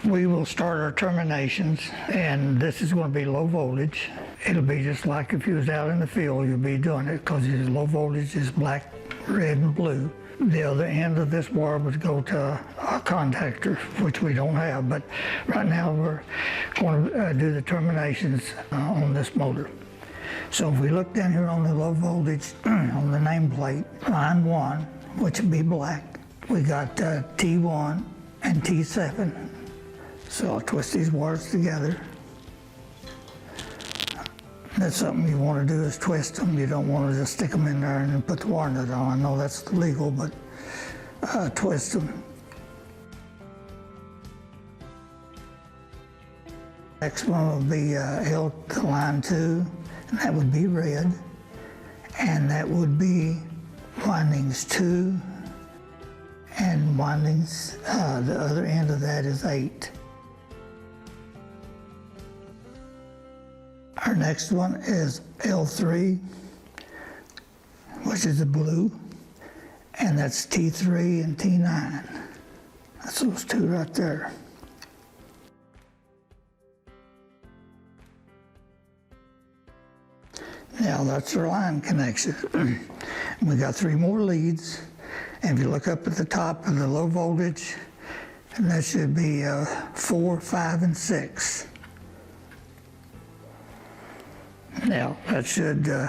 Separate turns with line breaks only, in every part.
We will start our terminations, and this is going to be low voltage. It'll be just like if you was out in the field, you'll be doing it, because it's low voltage is black, red, and blue. The other end of this wire would go to a contactor, which we don't have, but right now we're going to do the terminations on this motor. So if we look down here on the low voltage on the nameplate, line 1, which would be black, we got T1 and T7. So I'll twist these wires together. That's something you want to do, is twist them. You don't want to just stick them in there and then put the wire nut on. I know that's legal, but twist them. Next one will be L to line 2, and that would be red. And that would be windings 2, and windings, the other end of that is 8. Our next one is L3, which is the blue, and that's T3 and T9. That's those two right there. Now that's our line connection. We got 3 more leads, and if you look up at the top of the low voltage, and that should be 4, 5, and 6. Now, that should do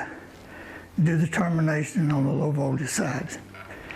the termination on the low voltage side.